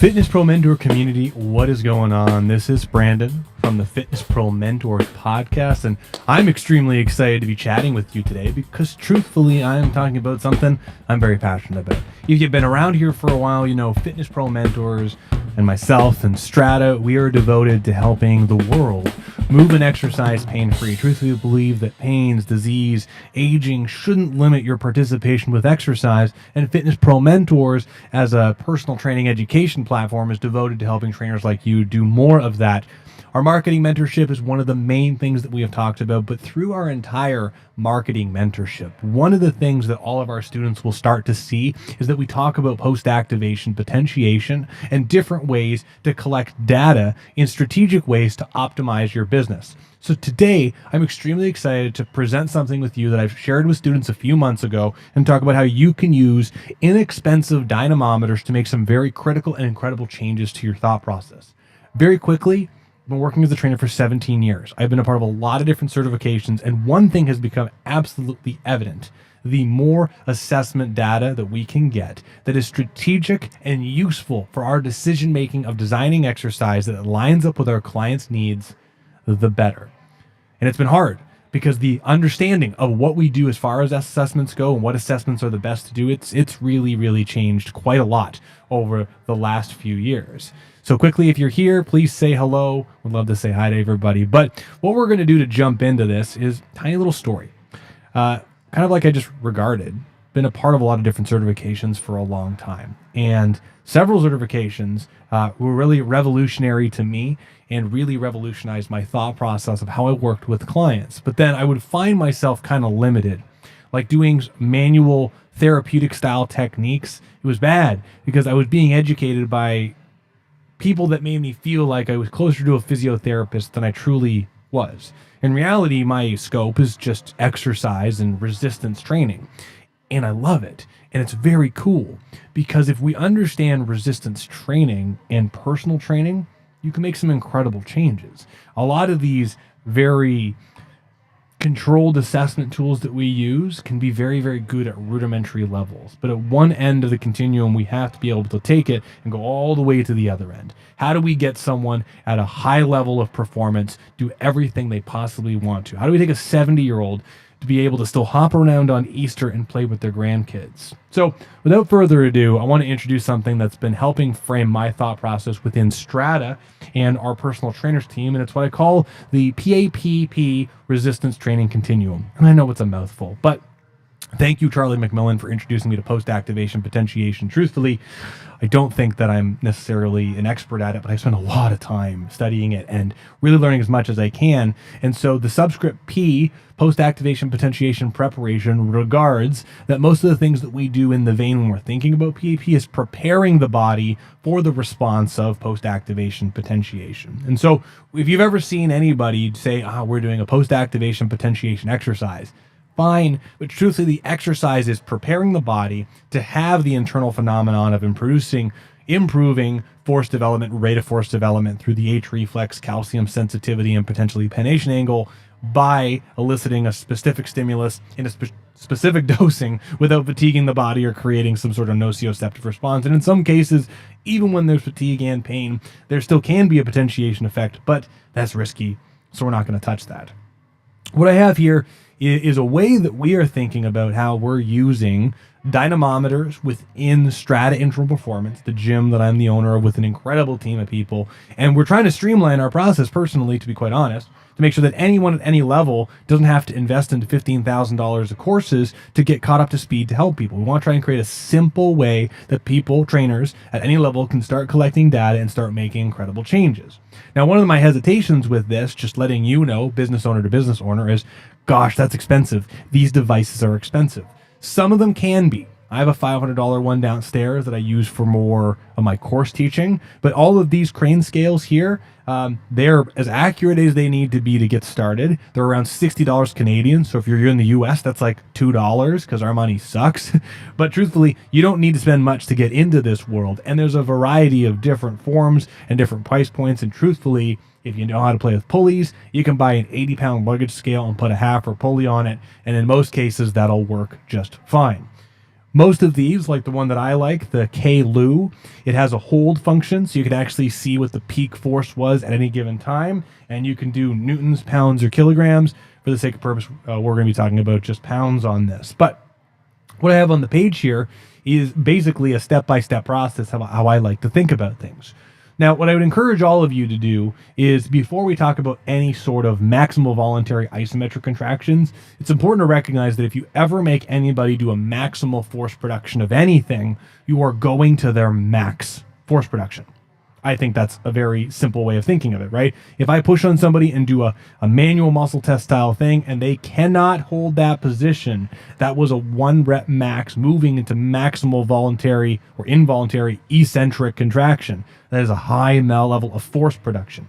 Fitness Pro Mentor community, what is going on? This is Brandon from the Fitness Pro Mentors podcast, and I'm extremely excited to be chatting with you today because truthfully, I'm talking about something I'm very passionate about. If you've been around here for a while, you know Fitness Pro Mentors and myself and Strata, we are devoted to helping the world move and exercise pain-free. Truthfully, we believe that pains, disease, aging shouldn't limit your participation with exercise, and Fitness Pro Mentors, as a personal training education platform, is devoted to helping trainers like you do more of that. Our marketing mentorship is one of the main things that we have talked about, but through our entire marketing mentorship, one of the things that all of our students will start to see is that we talk about post-activation potentiation and different ways to collect data in strategic ways to optimize your business. So today, I'm extremely excited to present something with you that I've shared with students a few months ago and talk about how you can use inexpensive dynamometers to make some very critical and incredible changes to your thought process. Very quickly, I've been working as a trainer for 17 years. I've been a part of a lot of different certifications, and one thing has become absolutely evident. The more assessment data that we can get that is strategic and useful for our decision-making of designing exercise that lines up with our clients' needs, the better. And it's been hard because the understanding of what we do as far as assessments go and what assessments are the best to do, it's really changed quite a lot over the last few years. So quickly, if you're here, please say hello. We'd love to say hi to everybody. But what we're going to do to jump into this is a tiny little story. Kind of like I just regarded, been a part of a lot of different certifications for a long time. And several certifications were really revolutionary to me and really revolutionized my thought process of how I worked with clients. But then I would find myself kind of limited, like doing manual therapeutic style techniques. It was bad because I was being educated by people that made me feel like I was closer to a physiotherapist than I truly was. In reality, my scope is just exercise and resistance training. And I love it. And it's very cool because if we understand resistance training and personal training, you can make some incredible changes. A lot of these very controlled assessment tools that we use can be very good at rudimentary levels. But at one end of the continuum, we have to be able to take it and go all the way to the other end. How do we get someone at a high level of performance do everything they possibly want to? How do we take a 70-year-old to be able to still hop around on Easter and play with their grandkids? So without further ado, I want to introduce something that's been helping frame my thought process within Strata and our personal trainers team, and it's what I call the PAPP Resistance Training Continuum. And I know it's a mouthful, but thank you, Charlie McMillan, for introducing me to post-activation potentiation. Truthfully, I don't think that I'm necessarily an expert at it, but I spent a lot of time studying it and really learning as much as I can. And so the subscript P, post-activation potentiation preparation, regards that most of the things that we do in the vein when we're thinking about PAP is preparing the body for the response of post-activation potentiation. And so if you've ever seen anybody say, we're doing a post-activation potentiation exercise, fine, but truthfully, the exercise is preparing the body to have the internal phenomenon of improving force development, rate of force development through the H reflex, calcium sensitivity, and potentially pennation angle by eliciting a specific stimulus in a specific dosing without fatiguing the body or creating some sort of nociceptive response. And in some cases, even when there's fatigue and pain, there still can be a potentiation effect, but that's risky, so we're not going to touch that. What I have here is a way that we are thinking about how we're using dynamometers within Strata Internal Performance, the gym that I'm the owner of with an incredible team of people. And we're trying to streamline our process personally, to be quite honest, to make sure that anyone at any level doesn't have to invest into $15,000 of courses to get caught up to speed to help people. We want to try and create a simple way that people, trainers at any level, can start collecting data and start making incredible changes. Now, one of my hesitations with this, just letting you know, business owner to business owner, is, gosh, that's expensive. These devices are expensive. Some of them can be. I have a $500 one downstairs that I use for more of my course teaching, but all of these crane scales here, they're as accurate as they need to be to get started. They're around $60 Canadian, so if you're in the US, that's like $2 because our money sucks. But truthfully, you don't need to spend much to get into this world, and there's a variety of different forms and different price points, and truthfully, if you know how to play with pulleys, you can buy an 80-pound luggage scale and put a half or pulley on it, and in most cases, that'll work just fine. Most of these, like the one that I like, the K-Lu, it has a hold function, so you can actually see what the peak force was at any given time, and you can do newtons, pounds, or kilograms. For the sake of purpose, we're going to be talking about just pounds on this. But what I have on the page here is basically a step-by-step process of how I like to think about things. Now, what I would encourage all of you to do is, before we talk about any sort of maximal voluntary isometric contractions, it's important to recognize that if you ever make anybody do a maximal force production of anything, you are going to their max force production. I think that's a very simple way of thinking of it, right? If I push on somebody and do a manual muscle test style thing and they cannot hold that position, that was a 1 rep max moving into maximal voluntary or involuntary eccentric contraction. That is a high level of force production.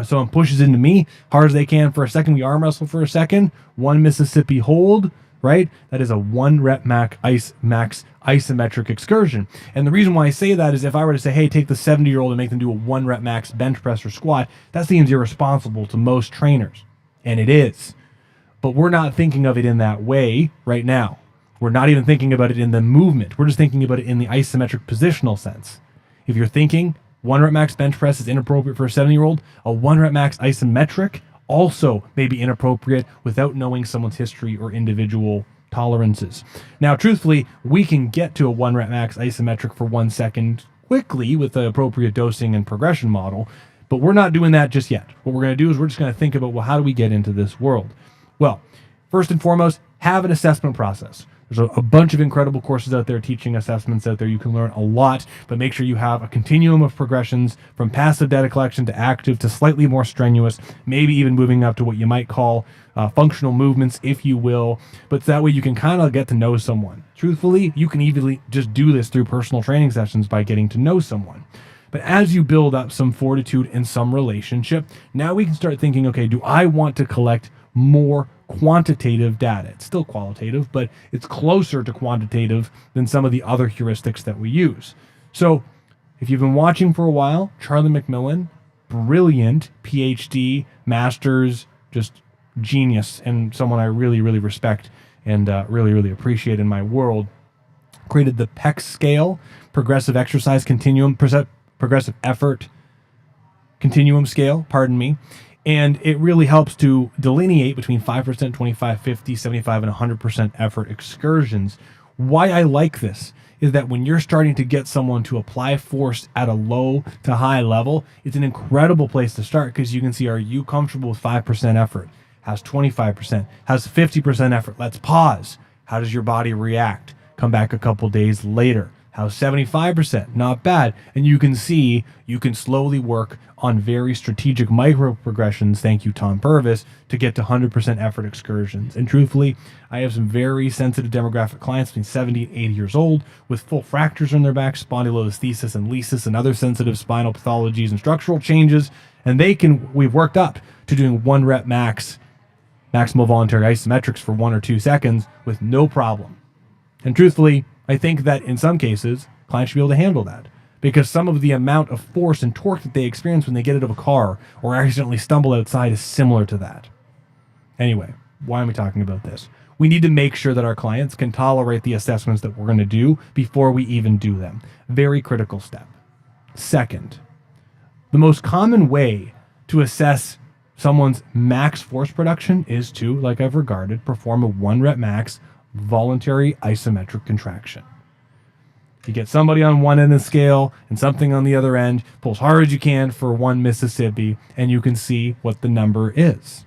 Someone pushes into me hard as they can for a second, we arm wrestle for a second, 1 Mississippi hold, right? That is a 1 rep max isometric excursion. And the reason why I say that is if I were to say, hey, take the 70-year-old and make them do a 1 rep max bench press or squat, that seems irresponsible to most trainers. And it is. But we're not thinking of it in that way right now. We're not even thinking about it in the movement. We're just thinking about it in the isometric positional sense. If you're thinking 1 rep max bench press is inappropriate for a 70-year-old, a 1 rep max isometric also may be inappropriate without knowing someone's history or individual tolerances. Now, truthfully, we can get to a 1 rep max isometric for 1 second quickly with the appropriate dosing and progression model, but we're not doing that just yet. What we're going to do is we're just going to think about, well, how do we get into this world? Well, first and foremost, have an assessment process. There's a bunch of incredible courses out there, teaching assessments out there. You can learn a lot, but make sure you have a continuum of progressions from passive data collection to active to slightly more strenuous, maybe even moving up to what you might call functional movements, if you will. But that way you can kind of get to know someone. Truthfully, you can easily just do this through personal training sessions by getting to know someone. But as you build up some fortitude and some relationship, now we can start thinking, okay, do I want to collect more quantitative data? It's still qualitative, but it's closer to quantitative than some of the other heuristics that we use. So if you've been watching for a while, Charlie McMillan, brilliant PhD, master's, just genius, and someone I really, really respect and really, really appreciate in my world, created the PEC scale, progressive exercise continuum, progressive effort continuum scale, pardon me. And it really helps to delineate between 5%, 25, 50, 75, and 100% effort excursions. Why I like this is that when you're starting to get someone to apply force at a low to high level, it's an incredible place to start because you can see, are you comfortable with 5% effort? How's 25%? How's 50% effort? Let's pause. How does your body react? Come back a couple days later. How's 75%? Not bad. And you can see you can slowly work on very strategic micro progressions, thank you, Tom Purvis, to get to 100% effort excursions. And truthfully, I have some very sensitive demographic clients between 70 and 80 years old with full fractures in their back, spondylolisthesis and lesis and other sensitive spinal pathologies and structural changes. And we've worked up to doing 1 rep maximal voluntary isometrics for 1 or 2 seconds with no problem. And truthfully, I think that in some cases, clients should be able to handle that because some of the amount of force and torque that they experience when they get out of a car or accidentally stumble outside is similar to that. Anyway, why am I talking about this? We need to make sure that our clients can tolerate the assessments that we're going to do before we even do them. Very critical step. Second, the most common way to assess someone's max force production is to, like I've regarded, perform a 1 rep max voluntary isometric contraction. You get somebody on one end of the scale and something on the other end, pull as hard as you can for 1 Mississippi, and you can see what the number is.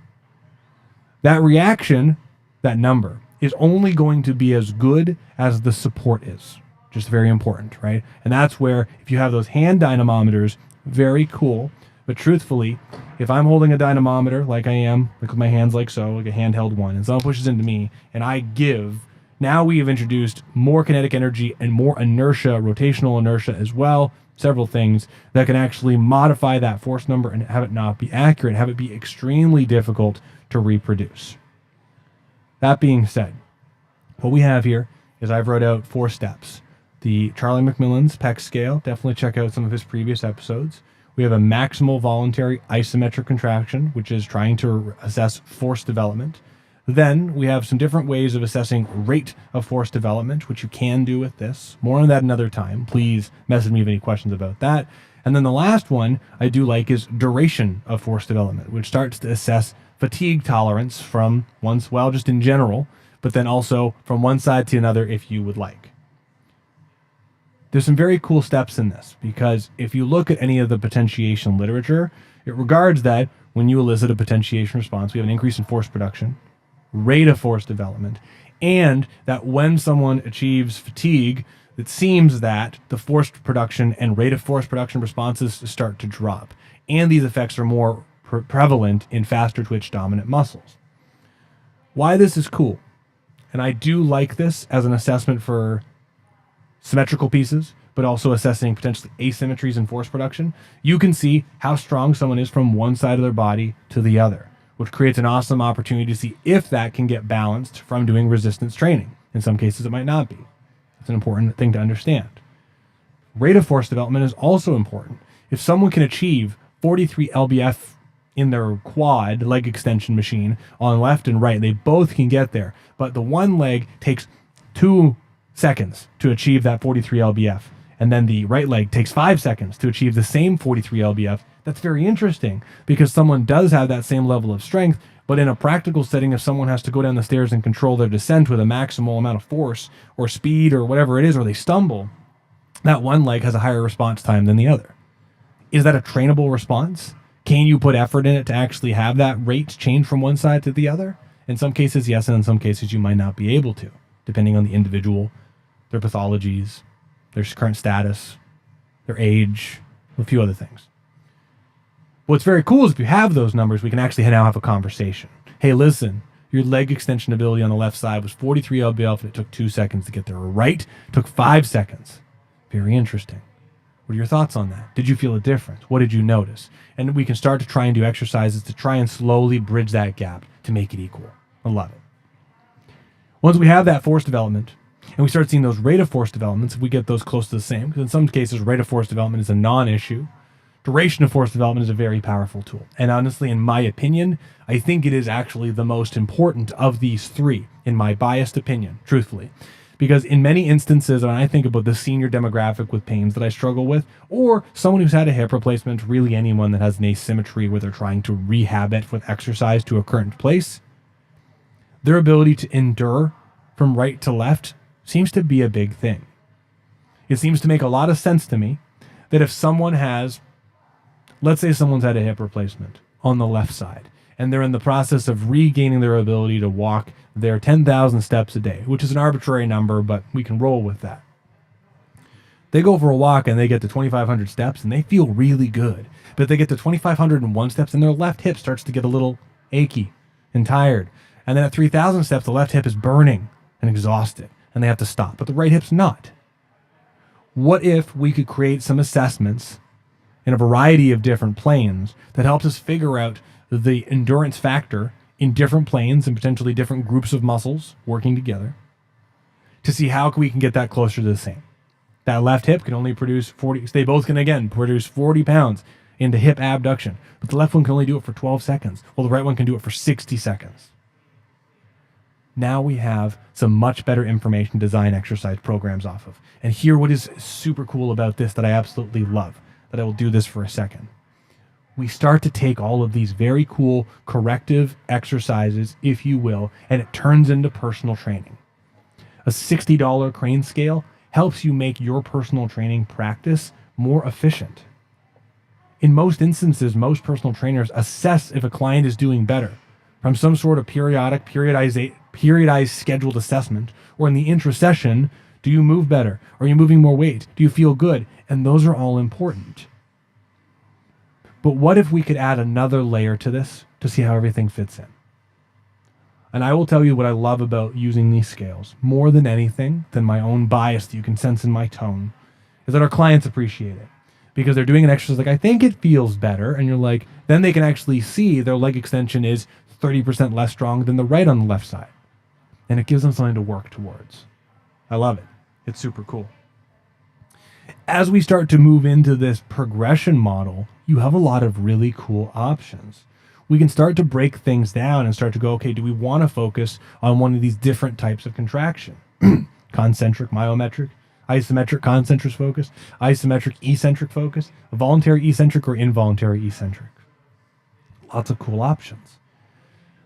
That reaction, that number, is only going to be as good as the support is. Just very important, right? And that's where, if you have those hand dynamometers, very cool. But truthfully, if I'm holding a dynamometer like I am, like with my hands like so, like a handheld one, and someone pushes into me and I give, now we have introduced more kinetic energy and more inertia, rotational inertia as well, several things that can actually modify that force number and have it not be accurate, have it be extremely difficult to reproduce. That being said, what we have here is I've wrote out 4 steps. The Charlie McMillan's PEC scale, definitely check out some of his previous episodes. We have a maximal voluntary isometric contraction, which is trying to assess force development. Then we have some different ways of assessing rate of force development, which you can do with this. More on that another time. Please message me if any questions about that. And then the last one I do like is duration of force development, which starts to assess fatigue tolerance from just in general, but then also from one side to another if you would like. There's some very cool steps in this, because if you look at any of the potentiation literature, it regards that when you elicit a potentiation response, we have an increase in force production, rate of force development, and that when someone achieves fatigue, it seems that the force production and rate of force production responses start to drop. And these effects are more prevalent in faster twitch dominant muscles. Why this is cool, and I do like this as an assessment for symmetrical pieces, but also assessing potentially asymmetries in force production, you can see how strong someone is from one side of their body to the other, which creates an awesome opportunity to see if that can get balanced from doing resistance training. In some cases, it might not be. It's an important thing to understand. Rate of force development is also important. If someone can achieve 43 lbf in their quad leg extension machine on left and right, they both can get there, but the one leg takes 2 seconds to achieve that 43 lbf, and then the right leg takes 5 seconds to achieve the same 43 lbf. That's very interesting, because someone does have that same level of strength, but in a practical setting, if someone has to go down the stairs and control their descent with a maximal amount of force or speed or whatever it is, or they stumble, that one leg has a higher response time than the other. Is that a trainable response? Can you put effort in it to actually have that rate change from one side to the other? In some cases, yes, and in some cases, you might not be able to, depending on the individual, their pathologies, their current status, their age, a few other things. What's very cool is if you have those numbers, we can actually now have a conversation. Hey, listen, your leg extension ability on the left side was 43 lbf and it took 2 seconds to get there. Right? Took 5 seconds. Very interesting. What are your thoughts on that? Did you feel a difference? What did you notice? And we can start to try and do exercises to try and slowly bridge that gap to make it equal. I love it. Once we have that force development, and we start seeing those rate of force developments, if we get those close to the same, because in some cases, rate of force development is a non-issue. Duration of force development is a very powerful tool. And honestly, in my opinion, I think it is actually the most important of these three, in my biased opinion, truthfully. Because in many instances, when I think about the senior demographic with pains that I struggle with, or someone who's had a hip replacement, really anyone that has an asymmetry where they're trying to rehab it with exercise to a current place, their ability to endure from right to left seems to be a big thing. It seems to make a lot of sense to me that if someone has, let's say someone's had a hip replacement on the left side, and they're in the process of regaining their ability to walk their 10,000 steps a day, which is an arbitrary number, but we can roll with that. They go for a walk and they get to 2,500 steps and they feel really good. But they get to 2,501 steps and their left hip starts to get a little achy and tired. And then at 3,000 steps, the left hip is burning and exhausted and they have to stop, but the right hip's not. What if we could create some assessments in a variety of different planes that helps us figure out the endurance factor in different planes and potentially different groups of muscles working together to see how we can get that closer to the same? That left hip can only produce 40, they both can again produce 40 pounds into hip abduction, but the left one can only do it for 12 seconds, while the right one can do it for 60 seconds. Now we have some much better information to design exercise programs off of. And here, what is super cool about this that I absolutely love, that I will do this for a second. We start to take all of these very cool corrective exercises, if you will, and it turns into personal training. A $60 crane scale helps you make your personal training practice more efficient. In most instances, most personal trainers assess if a client is doing better from some sort of periodized scheduled assessment, or in the intra-session, do you move better? Are you moving more weight? Do you feel good? And those are all important. But what if we could add another layer to this to see how everything fits in? And I will tell you what I love about using these scales, more than anything than my own bias that you can sense in my tone, is that our clients appreciate it. Because they're doing an exercise like, I think it feels better. And you're like, then they can actually see their leg extension is 30% less strong than the right on the left side. And it gives them something to work towards. I love it. It's super cool. As we start to move into this progression model, you have a lot of really cool options. we can start to break things down and start to go, okay, do we want to focus on one of these different types of contraction? Concentric, myometric, isometric, concentric focus, isometric, eccentric focus, voluntary eccentric, or involuntary eccentric. Lots of cool options.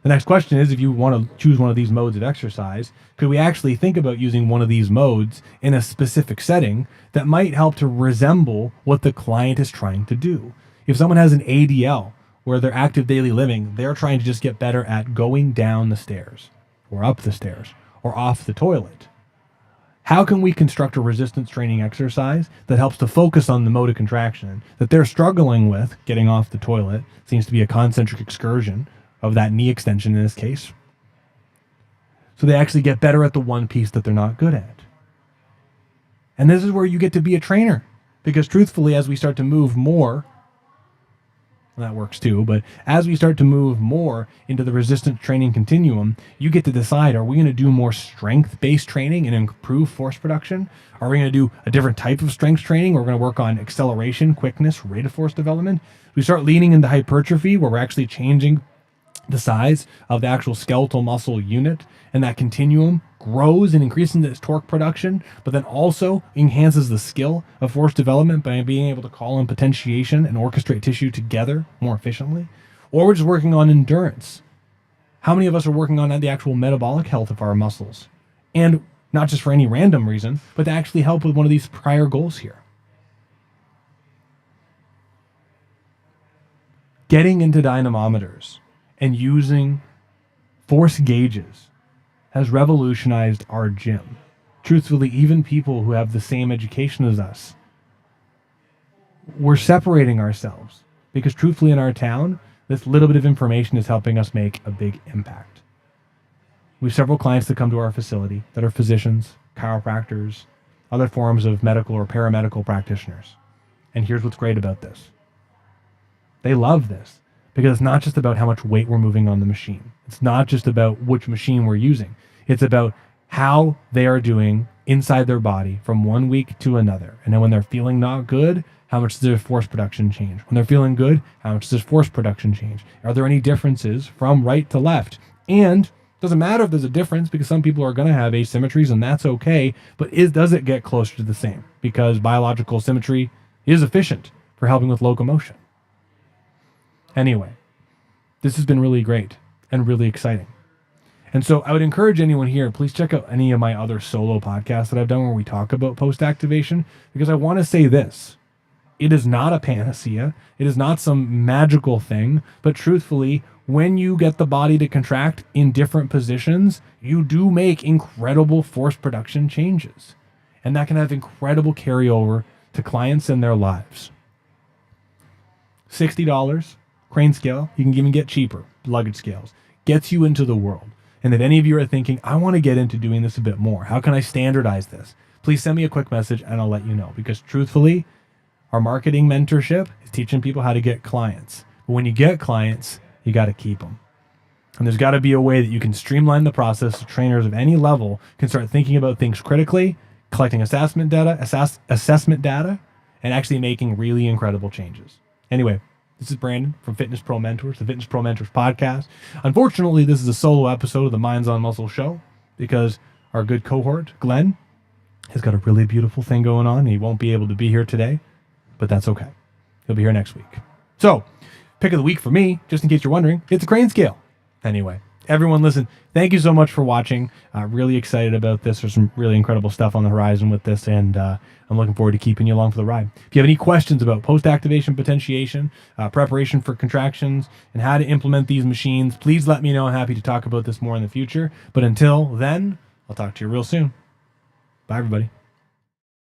The next question is, if you want to choose one of these modes of exercise, could we actually think about using one of these modes in a specific setting that might help to resemble what the client is trying to do? If someone has an ADL, where they're active daily living, they're trying to just get better at going down the stairs, or up the stairs, or off the toilet. How can we construct a resistance training exercise that helps to focus on the mode of contraction that they're struggling with? Getting off the toilet seems to be a concentric excursion of that knee extension in this case. So they actually get better at the one piece that they're not good at. And this is where you get to be a trainer, because truthfully, as we start to move more, that works too, but as we start to move more into the resistance training continuum, you get to decide, are we going to do more strength-based training and improve force production? Are we going to do a different type of strength training? We're going to work on acceleration, quickness, rate of force development. We start leaning into hypertrophy, where we're actually changing the size of the actual skeletal muscle unit, and that continuum grows and increases its torque production, but then also enhances the skill of force development by being able to call in potentiation and orchestrate tissue together more efficiently. Or we're just working on endurance. How many of us are working on the actual metabolic health of our muscles? And not just for any random reason, but to actually help with one of these prior goals here. Getting into dynamometers and using force gauges has revolutionized our gym. Truthfully, even people who have the same education as us, we're separating ourselves, because truthfully in our town, this little bit of information is helping us make a big impact. We have several clients that come to our facility that are physicians, chiropractors, other forms of medical or paramedical practitioners. And here's what's great about this. They love this, because it's not just about how much weight we're moving on the machine. It's not just about which machine we're using. It's about how they are doing inside their body from 1 week to another. And then when they're feeling not good, how much does their force production change? When they're feeling good, how much does force production change? Are there any differences from right to left? And it doesn't matter if there's a difference, because some people are going to have asymmetries, and that's okay. But does it get closer to the same? Because biological symmetry is efficient for helping with locomotion. Anyway, this has been really great and really exciting. And so I would encourage anyone here, please check out any of my other solo podcasts that I've done where we talk about post-activation, because I want to say this. It is not a panacea. It is not some magical thing, but truthfully, when you get the body to contract in different positions, you do make incredible force production changes. And that can have incredible carryover to clients and their lives. $60, crane scale. You can even get cheaper luggage scales. Gets you into the world. And if any of you are thinking, I want to get into doing this a bit more, how can I standardize this? Please send me a quick message and I'll let you know. Because truthfully, our marketing mentorship is teaching people how to get clients. But when you get clients, you got to keep them. And there's got to be a way that you can streamline the process so trainers of any level can start thinking about things critically, collecting assessment data, and actually making really incredible changes. Anyway, this is Brandon from Fitness Pro Mentors, the Fitness Pro Mentors podcast. Unfortunately, this is a solo episode of the Minds on Muscle show, because our good cohort, Glenn, has got a really beautiful thing going on. He won't be able to be here today, but that's okay. He'll be here next week. So, pick of the week for me, just in case you're wondering, it's a crane scale. Anyway, everyone listen, thank you so much for watching. Really excited about this. There's some really incredible stuff on the horizon with this, and I'm looking forward to keeping you along for the ride. If you have any questions about post-activation potentiation, preparation for contractions, and how to implement these machines, please let me know. I'm happy to talk about this more in the future. But until then, I'll talk to you real soon. Bye, everybody.